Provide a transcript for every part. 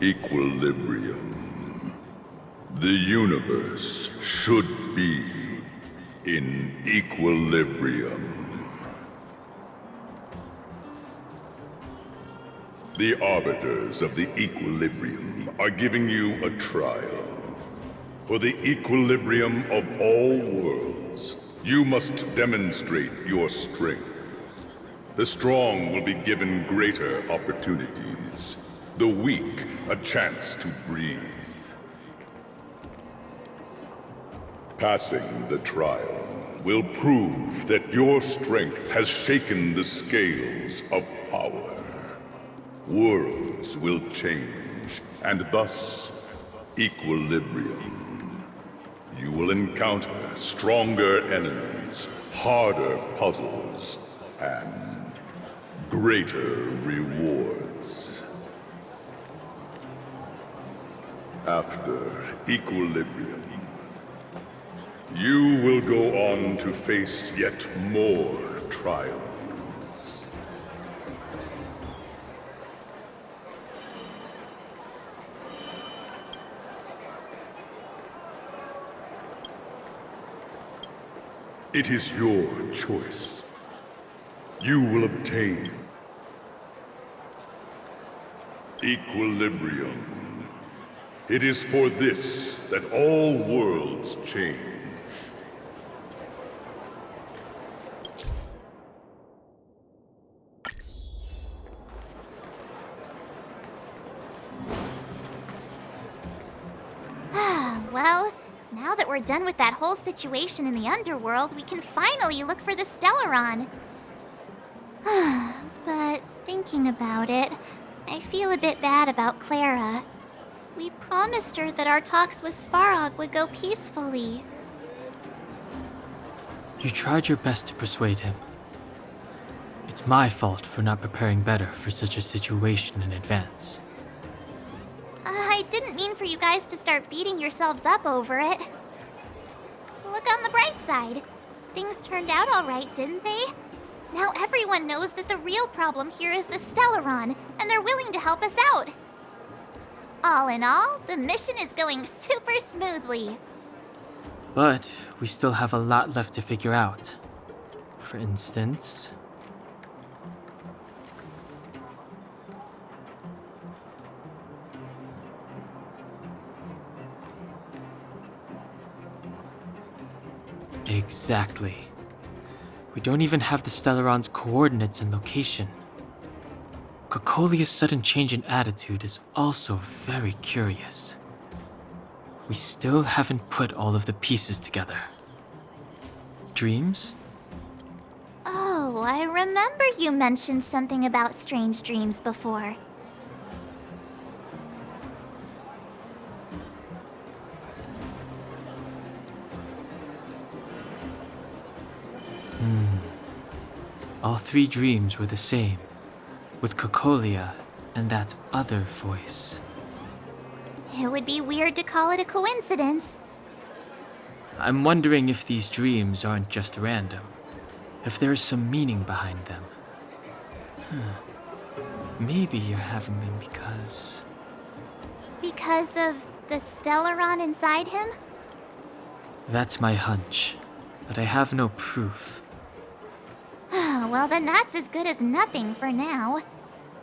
Equilibrium. The universe should be in equilibrium. The arbiters of the equilibrium are giving you a trial. For the equilibrium of all worlds, you must demonstrate your strength. The strong will be given greater opportunities. The weak, a chance to breathe. Passing the trial will prove that your strength has shaken the scales of power. Worlds will change, and thus, equilibrium. You will encounter stronger enemies, harder puzzles, and greater rewards. After equilibrium, you will go on to face yet more trials. It is your choice. You will obtain equilibrium. It is for this that all worlds change. Well, now that we're done with that whole situation in the underworld, we can finally look for the Stellaron. But thinking about it, I feel a bit bad about Clara. We promised her that our talks with Svarog would go peacefully. You tried your best to persuade him. It's my fault for not preparing better for such a situation in advance. I didn't mean for you guys to start beating yourselves up over it. Look on the bright side. Things turned out all right, didn't they? Now everyone knows that the real problem here is the Stellaron, and they're willing to help us out. All in all, the mission is going super smoothly. But we still have a lot left to figure out. For instance... Exactly. We don't even have the Stellaron's coordinates and location. Cocolia's sudden change in attitude is also very curious. We still haven't put all of the pieces together. Dreams? Oh, I remember you mentioned something about strange dreams before. All three dreams were the same, with Cocolia and that other voice. It would be weird to call it a coincidence. I'm wondering if these dreams aren't just random, if there is some meaning behind them. Maybe you're having them because... Because of the Stellaron inside him? That's my hunch, but I have no proof. Well, then that's as good as nothing for now.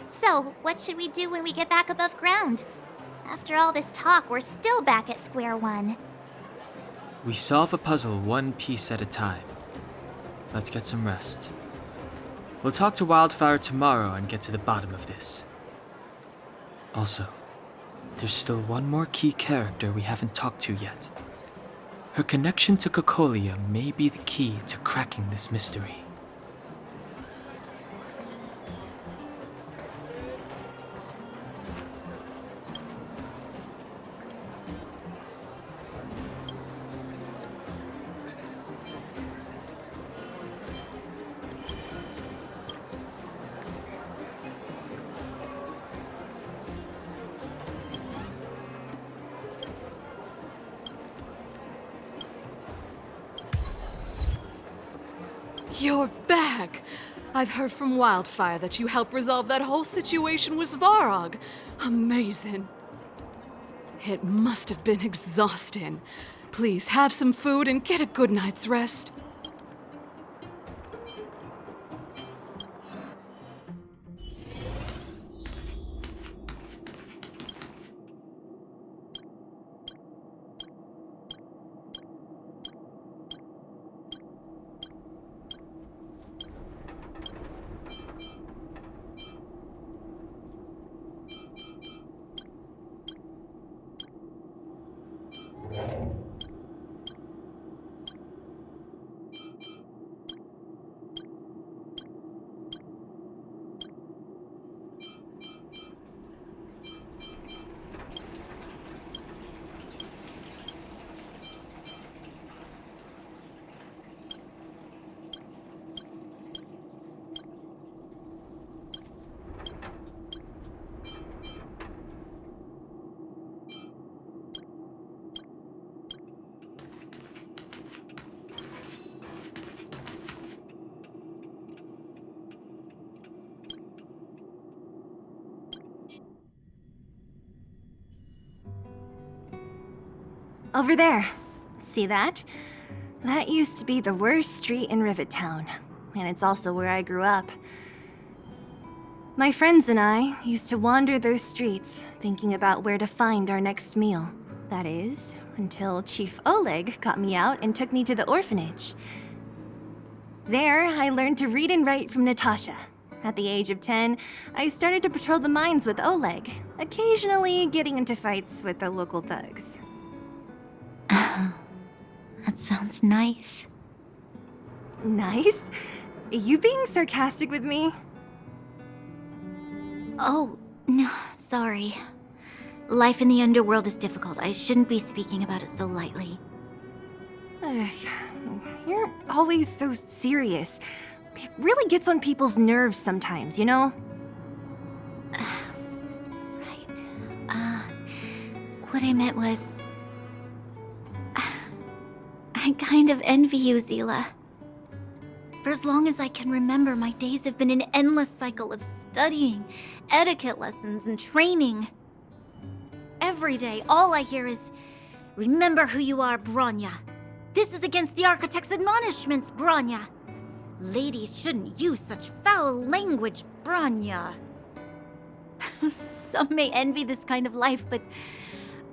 So, what should we do when we get back above ground? After all this talk, we're still back at square one. We solve a puzzle one piece at a time. Let's get some rest. We'll talk to Wildfire tomorrow and get to the bottom of this. Also, there's still one more key character we haven't talked to yet. Her connection to Cocolia may be the key to cracking this mystery. You're back! I've heard from Wildfire that you helped resolve that whole situation with Svarog. Amazing. It must have been exhausting. Please have some food and get a good night's rest. Over there. See that? That used to be the worst street in Rivet Town, and it's also where I grew up. My friends and I used to wander those streets, thinking about where to find our next meal. That is, until Chief Oleg got me out and took me to the orphanage. There, I learned to read and write from Natasha. At the age of 10, I started to patrol the mines with Oleg, occasionally getting into fights with the local thugs. That sounds nice. Nice? You being sarcastic with me? Oh, no, sorry. Life in the underworld is difficult. I shouldn't be speaking about it so lightly. You're always so serious. It really gets on people's nerves sometimes, you know? Right. What I meant was... I kind of envy you, Zila. For as long as I can remember, my days have been an endless cycle of studying, etiquette lessons, and training. Every day, all I hear is, "Remember who you are, Bronya. This is against the Architect's admonishments, Bronya. Ladies shouldn't use such foul language, Bronya." Some may envy this kind of life, but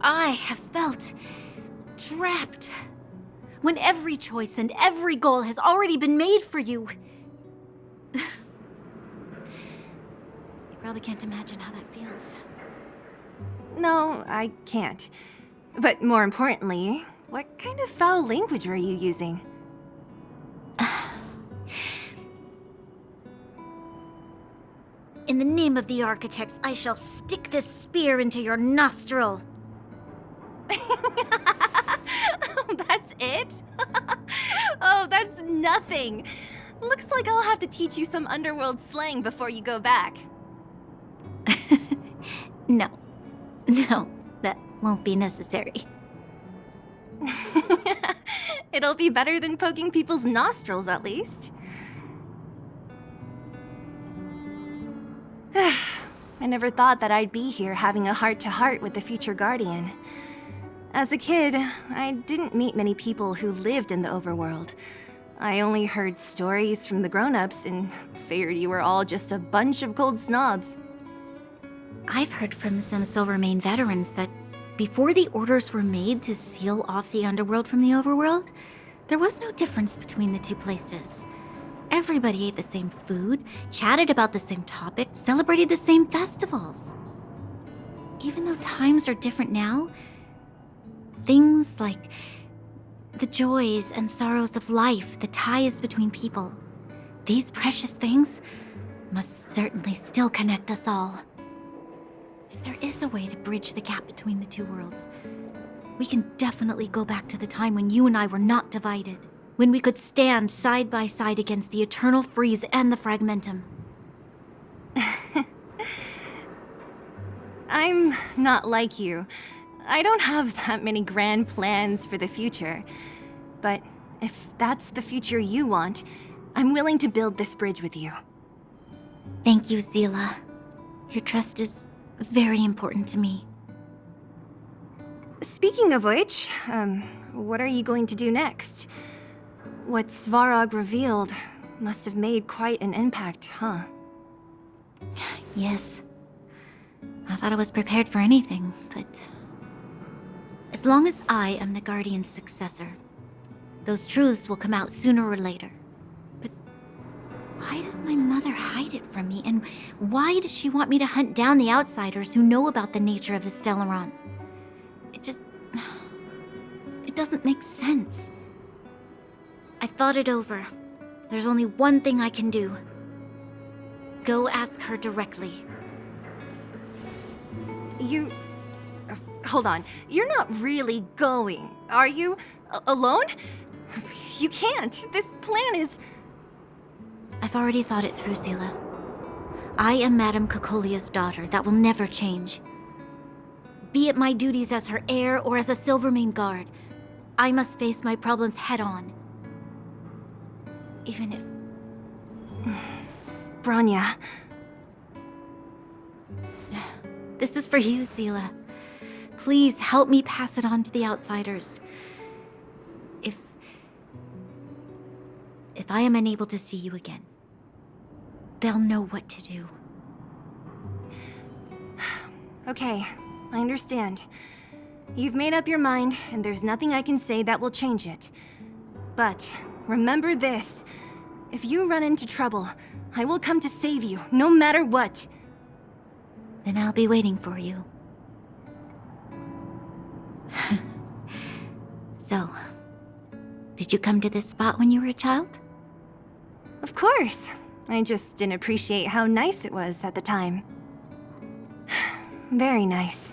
I have felt trapped. When every choice and every goal has already been made for you. You probably can't imagine how that feels. No, I can't. But more importantly, what kind of foul language were you using? In the name of the Architects, I shall stick this spear into your nostril. That's it? Oh, that's nothing. Looks like I'll have to teach you some underworld slang before you go back. No, that won't be necessary. It'll be better than poking people's nostrils, at least. I never thought that I'd be here having a heart-to-heart with the future Guardian. As a kid, I didn't meet many people who lived in the overworld. I only heard stories from the grown-ups and figured you were all just a bunch of cold snobs. I've heard from some Silvermane veterans that before the orders were made to seal off the underworld from the overworld, there was no difference between the two places. Everybody ate the same food, chatted about the same topics, celebrated the same festivals. Even though times are different now, things like the joys and sorrows of life, the ties between people, these precious things must certainly still connect us all. If there is a way to bridge the gap between the two worlds, we can definitely go back to the time when you and I were not divided, when we could stand side by side against the Eternal Freeze and the Fragmentum. I'm not like you. I don't have that many grand plans for the future. But if that's the future you want, I'm willing to build this bridge with you. Thank you, Zila. Your trust is very important to me. Speaking of which, what are you going to do next? What Svarog revealed must have made quite an impact, huh? Yes. I thought I was prepared for anything, but... As long as I am the Guardian's successor, those truths will come out sooner or later. But why does my mother hide it from me? And why does she want me to hunt down the outsiders who know about the nature of the Stellaron? It doesn't make sense. I thought it over. There's only one thing I can do. Go ask her directly. You... hold on. You're not really going, are you? Alone? You can't. This plan is... I've already thought it through, Seela. I am Madame Cocolia's daughter. That will never change. Be it my duties as her heir or as a Silvermane guard, I must face my problems head-on. Even if... Branya. This is for you, Seela. Please help me pass it on to the outsiders. If I am unable to see you again, they'll know what to do. Okay, I understand. You've made up your mind, and there's nothing I can say that will change it. But remember this. If you run into trouble, I will come to save you, no matter what. Then I'll be waiting for you. So, did you come to this spot when you were a child? Of course. I just didn't appreciate how nice it was at the time. Very nice.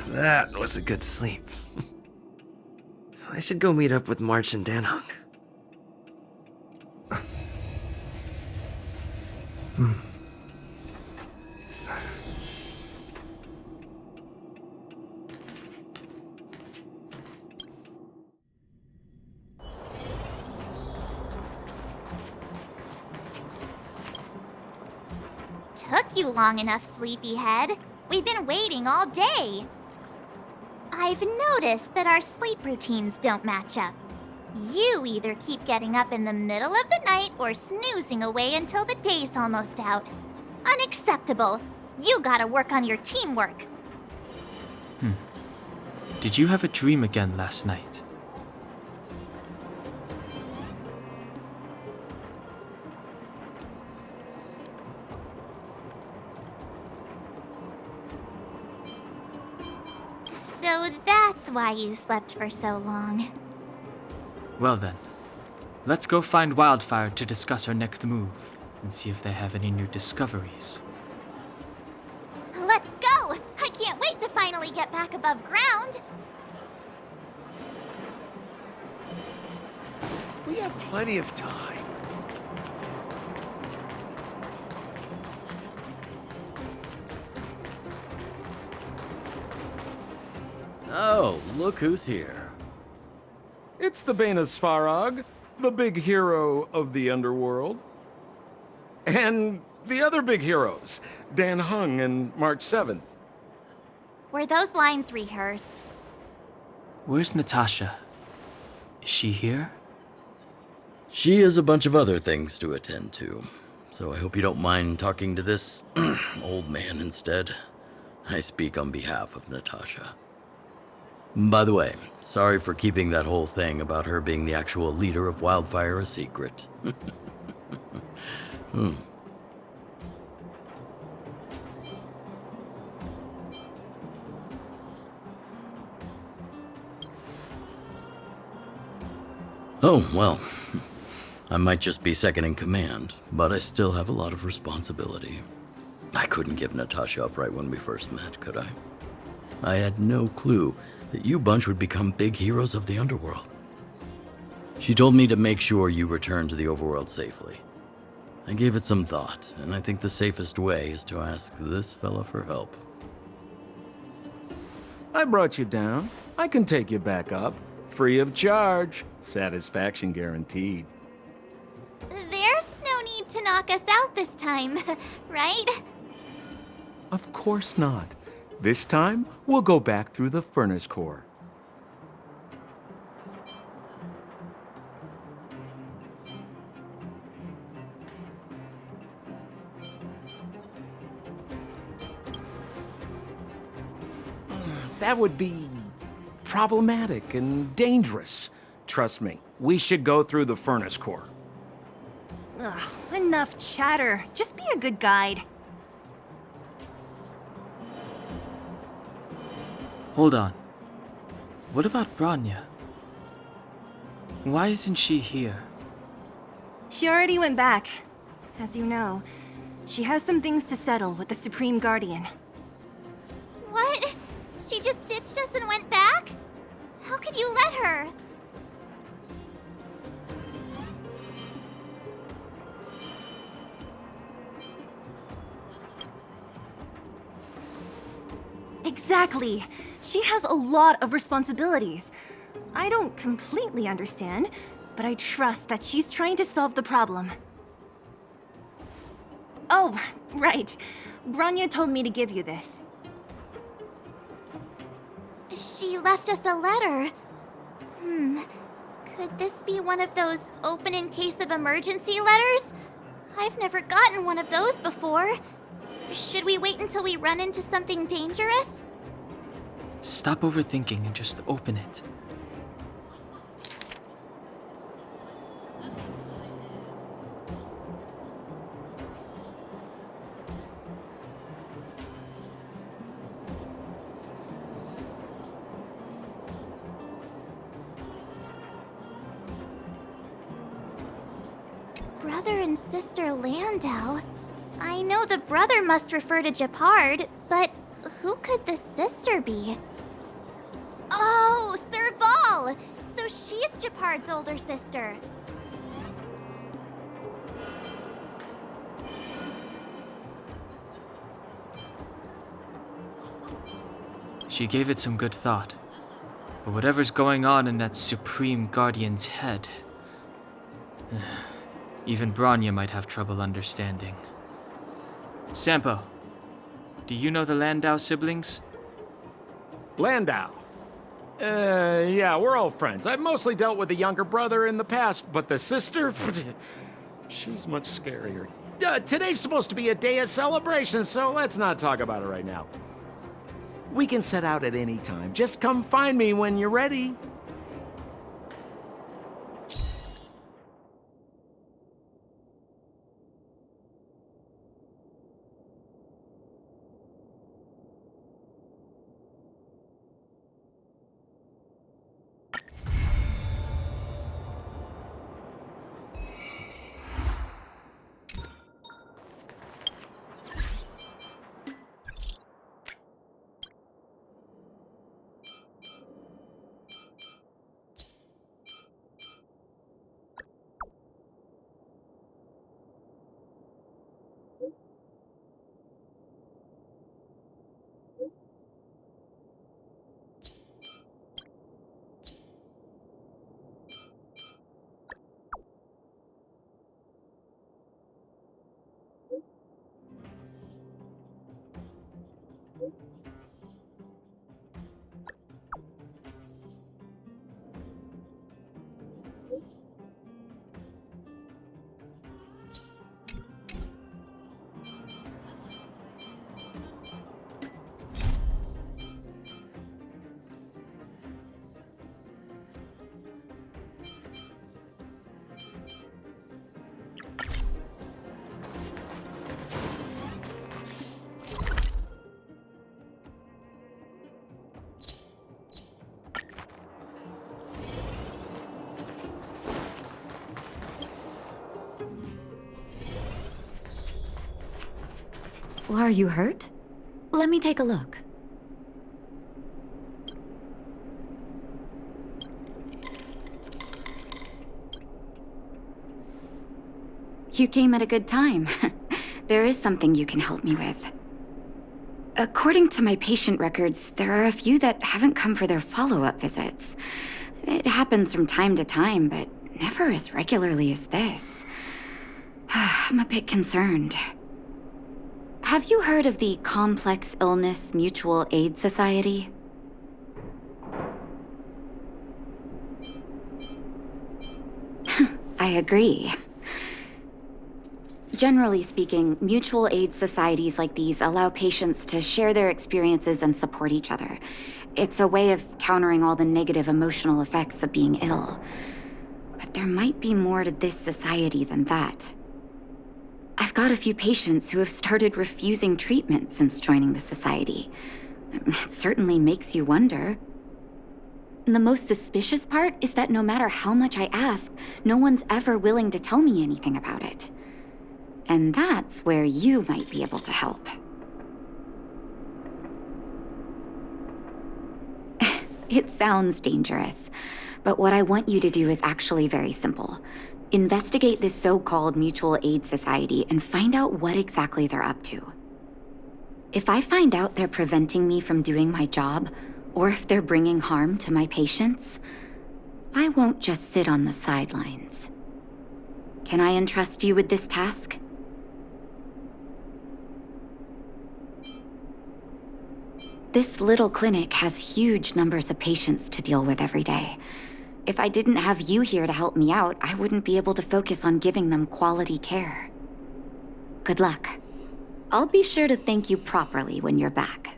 That was a good sleep. I should go meet up with March and Danhong. Took you long enough, sleepyhead. We've been waiting all day. I've noticed that our sleep routines don't match up. You either keep getting up in the middle of the night or snoozing away until the day's almost out. Unacceptable. You gotta work on your teamwork. Did you have a dream again last night? So that's why you slept for so long. Well then, let's go find Wildfire to discuss our next move and see if they have any new discoveries. Let's go! I can't wait to finally get back above ground. We have plenty of time. Oh, look who's here. It's the Bane of Svarog, the big hero of the underworld. And the other big heroes, Dan Hung and March 7th. Were those lines rehearsed? Where's Natasha? Is she here? She has a bunch of other things to attend to, so I hope you don't mind talking to this old man instead. I speak on behalf of Natasha. By the way, sorry for keeping that whole thing about her being the actual leader of Wildfire a secret. Oh, well, I might just be second in command, but I still have a lot of responsibility. I couldn't give Natasha up right when we first met, could I? I had no clue that you bunch would become big heroes of the underworld. She told me to make sure you return to the overworld safely. I gave it some thought, and I think the safest way is to ask this fella for help. I brought you down. I can take you back up. Free of charge. Satisfaction guaranteed. There's no need to knock us out this time, right? Of course not. This time, we'll go back through the furnace core. That would be problematic and dangerous. Trust me, we should go through the furnace core. Ugh, enough chatter. Just be a good guide. Hold on. What about Branya? Why isn't she here? She already went back. As you know, she has some things to settle with the Supreme Guardian. What? She just ditched us and went back? How could you let her? Exactly. She has a lot of responsibilities. I don't completely understand, but I trust that she's trying to solve the problem. Oh, right. Branya told me to give you this. She left us a letter. Could this be one of those open in case of emergency letters? I've never gotten one of those before. Should we wait until we run into something dangerous? Stop overthinking and just open it. Brother and sister Landau. I know the brother must refer to Japard, but who could the sister be? Oh, Serval! So she's Japard's older sister. She gave it some good thought. But whatever's going on in that Supreme Guardian's head, even Branya might have trouble understanding. Sampo, do you know the Landau siblings? Landau. Yeah, we're all friends. I've mostly dealt with the younger brother in the past, but the sister, she's much scarier. Today's supposed to be a day of celebration, so let's not talk about it right now. We can set out at any time. Just come find me when you're ready. Are you hurt? Let me take a look. You came at a good time. There is something you can help me with. According to my patient records, there are a few that haven't come for their follow-up visits. It happens from time to time, but never as regularly as this. I'm a bit concerned. Have you heard of the Complex Illness Mutual Aid Society? I agree. Generally speaking, mutual aid societies like these allow patients to share their experiences and support each other. It's a way of countering all the negative emotional effects of being ill. But there might be more to this society than that. I've got a few patients who have started refusing treatment since joining the society. It certainly makes you wonder. The most suspicious part is that no matter how much I ask, no one's ever willing to tell me anything about it. And that's where you might be able to help. It sounds dangerous, but what I want you to do is actually very simple. Investigate this so-called mutual aid society and find out what exactly they're up to. If I find out they're preventing me from doing my job, or if they're bringing harm to my patients, I won't just sit on the sidelines. Can I entrust you with this task? This little clinic has huge numbers of patients to deal with every day. If I didn't have you here to help me out, I wouldn't be able to focus on giving them quality care. Good luck. I'll be sure to thank you properly when you're back.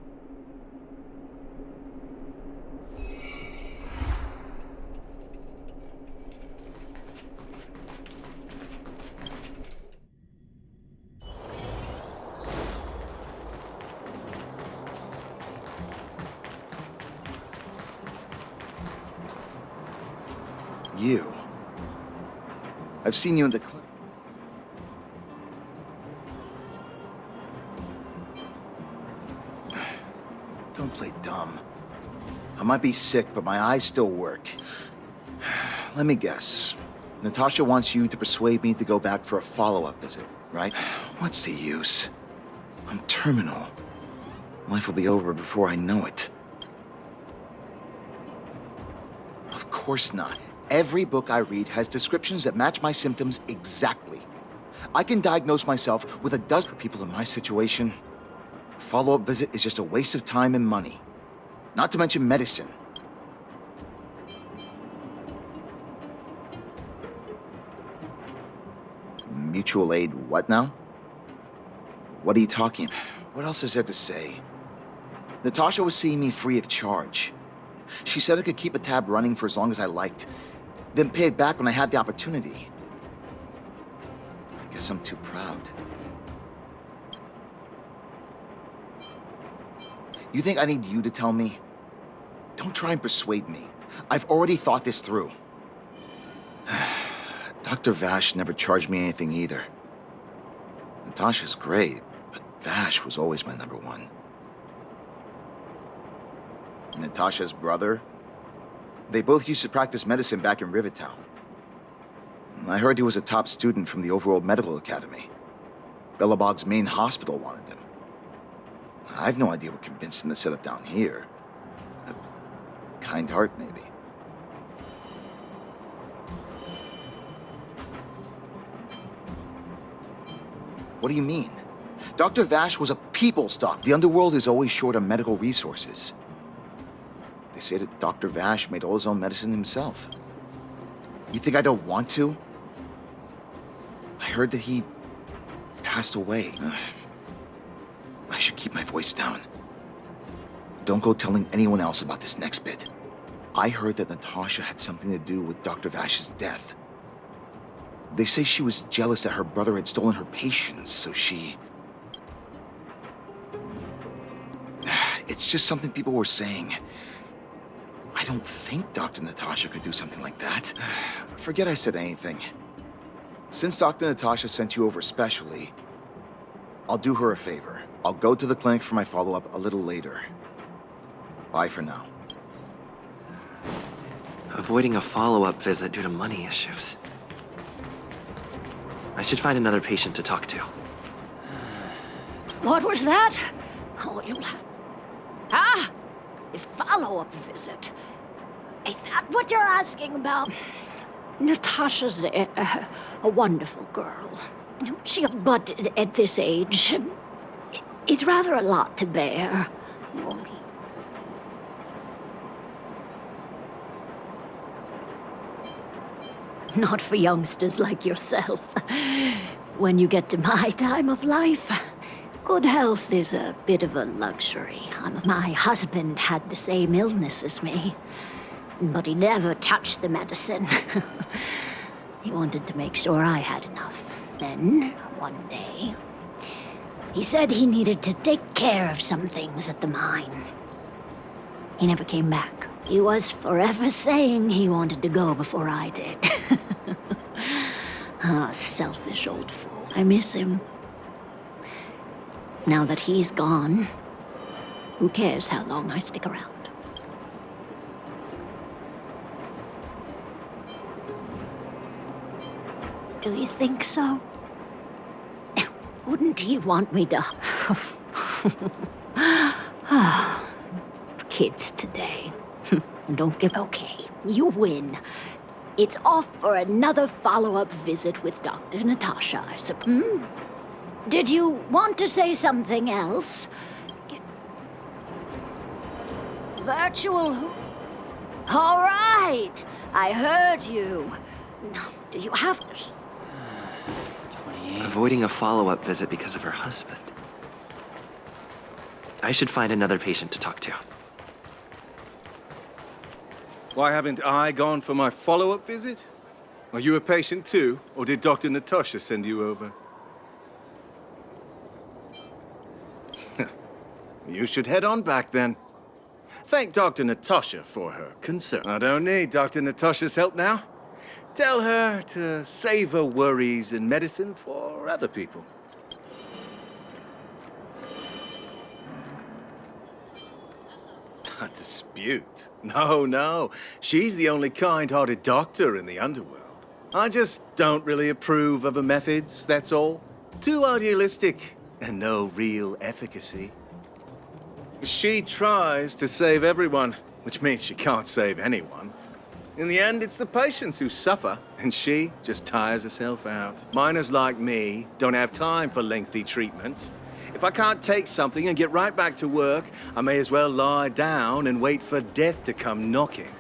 You. I've seen you in the clinic. Don't play dumb. I might be sick, but my eyes still work. Let me guess. Natasha wants you to persuade me to go back for a follow-up visit, right? What's the use? I'm terminal. Life will be over before I know it. Of course not. Every book I read has descriptions that match my symptoms exactly. I can diagnose myself with a dozen people in my situation. A follow-up visit is just a waste of time and money. Not to mention medicine. Mutual aid what now? What are you talking about? What else is there to say? Natasha was seeing me free of charge. She said I could keep a tab running for as long as I liked, then pay it back when I had the opportunity. I guess I'm too proud. You think I need you to tell me? Don't try and persuade me. I've already thought this through. Dr. Vash never charged me anything either. Natasha's great, but Vash was always my number one. Natasha's brother? They both used to practice medicine back in Rivettown. I heard he was a top student from the Overworld Medical Academy. Bellabog's main hospital wanted him. I've no idea what convinced him to set up down here. A kind heart, maybe. What do you mean? Dr. Vash was a people's doctor. The underworld is always short on medical resources. They say that Dr. Vash made all his own medicine himself. You think I don't want to? I heard that he passed away. I should keep my voice down. Don't go telling anyone else about this next bit. I heard that Natasha had something to do with Dr. Vash's death. They say she was jealous that her brother had stolen her patients, so she... It's just something people were saying. I don't think Dr. Natasha could do something like that. Forget I said anything. Since Dr. Natasha sent you over specially, I'll do her a favor. I'll go to the clinic for my follow-up a little later. Bye for now. Avoiding a follow-up visit due to money issues. I should find another patient to talk to. What was that? Oh, you'll have... Ah! A follow-up visit. Is that what you're asking about? Natasha's a wonderful girl. But at this age, it's rather a lot to bear. Not for youngsters like yourself. When you get to my time of life, good health is a bit of a luxury. My husband had the same illness as me, but he never touched the medicine. He wanted to make sure I had enough. Then, one day, he said he needed to take care of some things at the mine. He never came back. He was forever saying he wanted to go before I did. Ah, selfish old fool. I miss him. Now that he's gone, who cares how long I stick around? Do you think so? Wouldn't he want me to... Kids today. Don't give... Okay, you win. It's off for another follow-up visit with Dr. Natasha, I suppose. Did you want to say something else? Virtual... All right, I heard you. Do you have to... Avoiding a follow-up visit because of her husband. I should find another patient to talk to. Why haven't I gone for my follow-up visit? Are you a patient too, or did Dr. Natasha send you over? You should head on back then. Thank Dr. Natasha for her concern. I don't need Dr. Natasha's help now. Tell her to save her worries and medicine for other people. A dispute? No. She's the only kind-hearted doctor in the underworld. I just don't really approve of her methods, that's all. Too idealistic and no real efficacy. She tries to save everyone, which means she can't save anyone. In the end, it's the patients who suffer, and she just tires herself out. Miners like me don't have time for lengthy treatments. If I can't take something and get right back to work, I may as well lie down and wait for death to come knocking.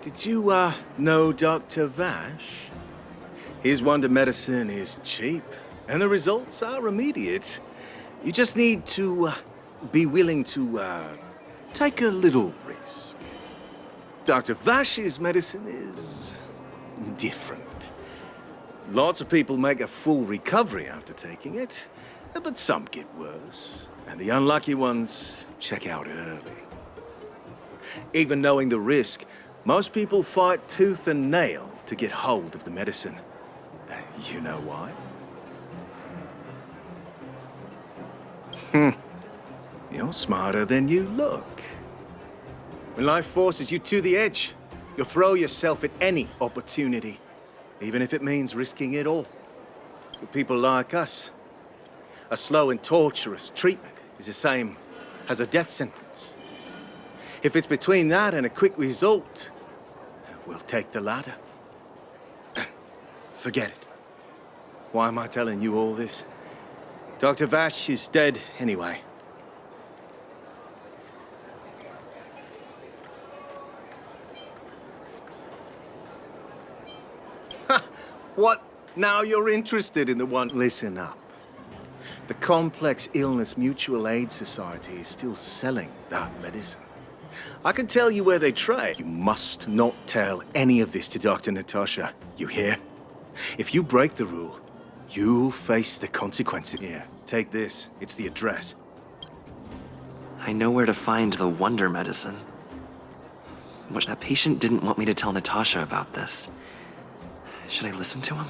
Did you, know Dr. Vash? His wonder medicine is cheap, and the results are immediate. You just need to, be willing to, take a little risk. Dr. Vash's medicine is different. Lots of people make a full recovery after taking it, but some get worse, and the unlucky ones check out early. Even knowing the risk, most people fight tooth and nail to get hold of the medicine. You know why? You're smarter than you look. When life forces you to the edge, you'll throw yourself at any opportunity, even if it means risking it all. For people like us, a slow and torturous treatment is the same as a death sentence. If it's between that and a quick result, we'll take the latter. Forget it. Why am I telling you all this? Dr. Vash is dead anyway. What? Now you're interested in the one... Listen up. The Complex Illness Mutual Aid Society is still selling that medicine. I can tell you where they trade. You must not tell any of this to Dr. Natasha. You hear? If you break the rule, you'll face the consequences. Here, take this. It's the address. I know where to find the wonder medicine. But that patient didn't want me to tell Natasha about this. Should I listen to him?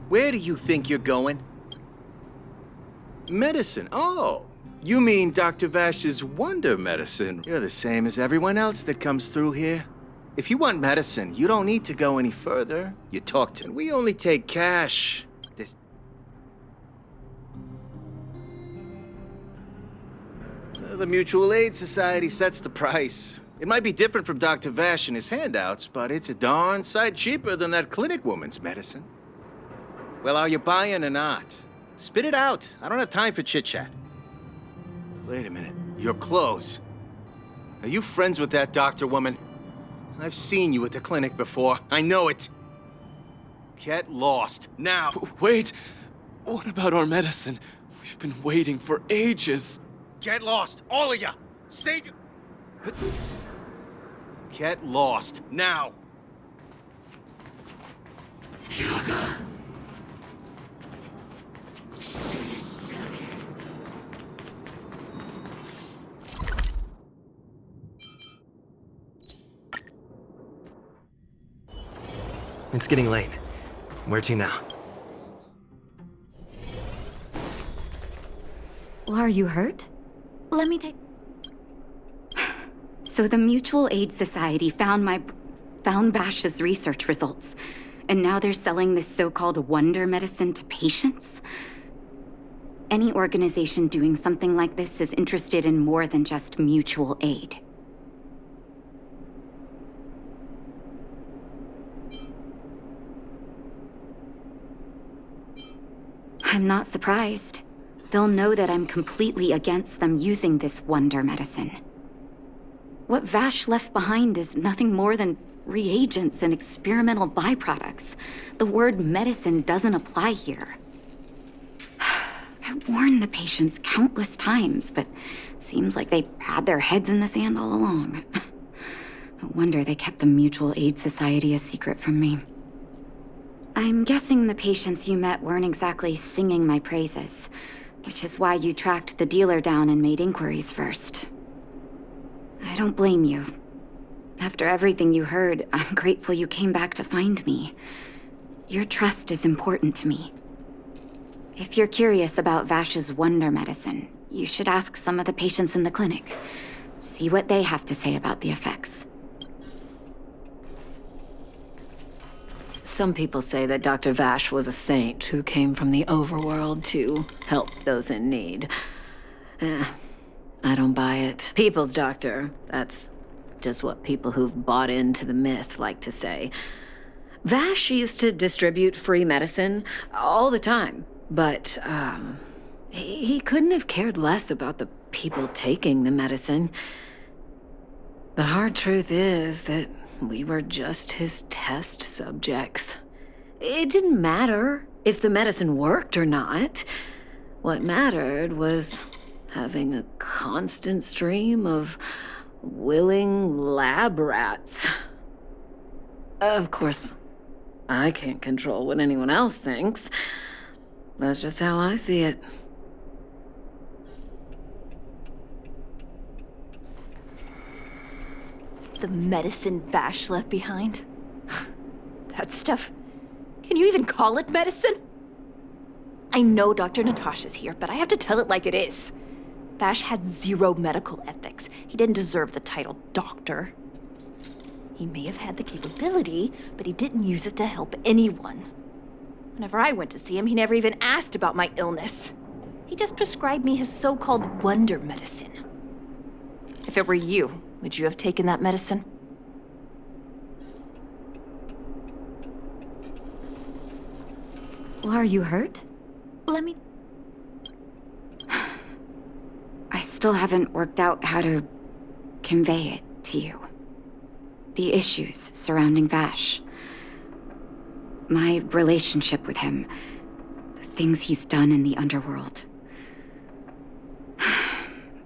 Where do you think you're going? Medicine. Oh, you mean Dr. Vash's wonder medicine. You're the same as everyone else that comes through here. If you want medicine, you don't need to go any further. You talk to... We only take cash. The Mutual Aid Society sets the price. It might be different from Dr. Vash and his handouts, but it's a darn sight cheaper than that clinic woman's medicine. Well, are you buying or not? Spit it out. I don't have time for chit-chat. Wait a minute. Your clothes. Are you friends with that doctor woman? I've seen you at the clinic before. I know it. Get lost, now. Wait! What about our medicine? We've been waiting for ages. Get lost, all of you! Save your... Get lost, now! It's getting late. Where to now? Are you hurt? Let me take... So the Mutual Aid Society found Vash's research results, and now they're selling this so-called wonder medicine to patients? Any organization doing something like this is interested in more than just mutual aid. I'm not surprised. They'll know that I'm completely against them using this wonder medicine. What Vash left behind is nothing more than reagents and experimental byproducts. The word medicine doesn't apply here. I warned the patients countless times, but seems like they had their heads in the sand all along. No wonder they kept the Mutual Aid Society a secret from me. I'm guessing the patients you met weren't exactly singing my praises, which is why you tracked the dealer down and made inquiries first. I don't blame you. After everything you heard, I'm grateful you came back to find me. Your trust is important to me. If you're curious about Vash's wonder medicine, you should ask some of the patients in the clinic. See what they have to say about the effects. Some people say that Dr. Vash was a saint who came from the overworld to help those in need. I don't buy it. People's doctor, that's just what people who've bought into the myth like to say. Vash used to distribute free medicine all the time, but he couldn't have cared less about the people taking the medicine. The hard truth is that we were just his test subjects. It didn't matter if the medicine worked or not. What mattered was having a constant stream of willing lab rats. Of course, I can't control what anyone else thinks. That's just how I see it. The medicine Vash left behind? That stuff... Can you even call it medicine? I know Dr. Natasha's here, but I have to tell it like it is. Vash had zero medical ethics. He didn't deserve the title doctor. He may have had the capability, but he didn't use it to help anyone. Whenever I went to see him, he never even asked about my illness. He just prescribed me his so-called wonder medicine. If it were you, would you have taken that medicine? Are you hurt? Let me... I still haven't worked out how to convey it to you. The issues surrounding Vash. My relationship with him. The things he's done in the underworld.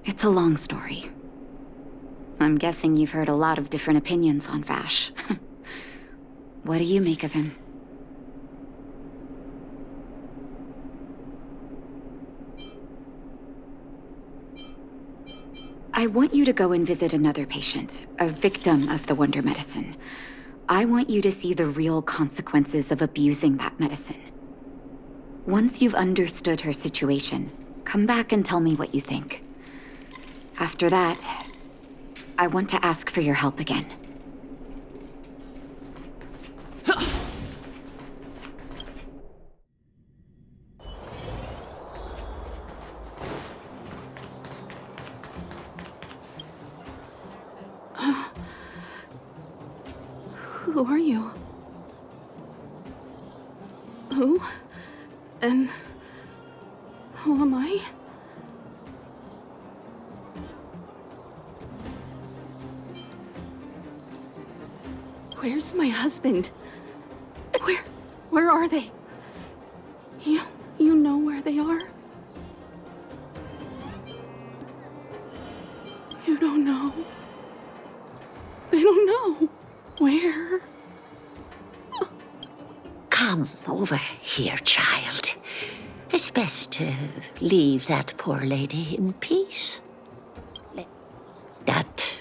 It's a long story. I'm guessing you've heard a lot of different opinions on Vash. What do you make of him? I want you to go and visit another patient, a victim of the wonder medicine. I want you to see the real consequences of abusing that medicine. Once you've understood her situation, come back and tell me what you think. After that, I want to ask for your help again. Who are you? Who? And who am I? Where's my husband? Where are they? You know where they are? You don't know. They don't know. Where? Come over here, child. It's best to leave that poor lady in peace. That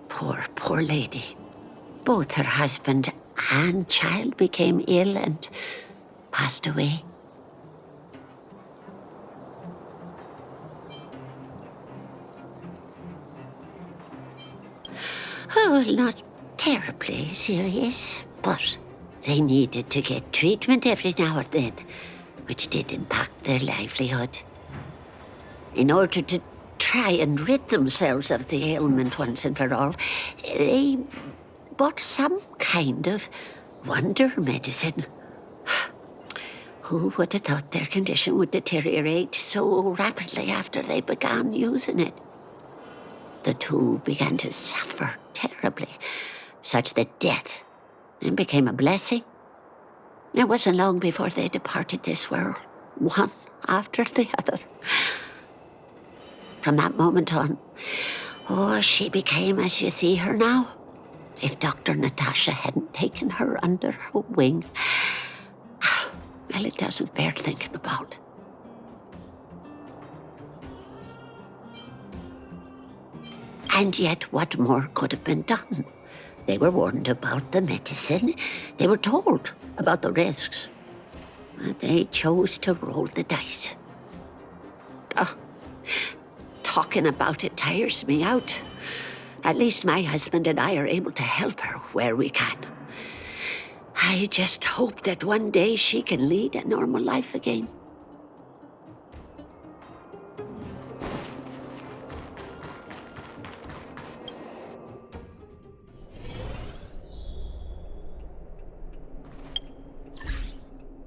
poor lady. Both her husband and child became ill and passed away. Oh, well, not terribly serious, but they needed to get treatment every now and then, which did impact their livelihood. In order to try and rid themselves of the ailment once and for all, they bought some kind of wonder medicine. Who would have thought their condition would deteriorate so rapidly after they began using it? The two began to suffer terribly, such that death then became a blessing. It wasn't long before they departed this world, one after the other. From that moment on, she became as you see her now. If Dr. Natasha hadn't taken her under her wing, well, it doesn't bear thinking about. And yet, what more could have been done? They were warned about the medicine. They were told about the risks. But they chose to roll the dice. Talking about it tires me out. At least my husband and I are able to help her where we can. I just hope that one day she can lead a normal life again.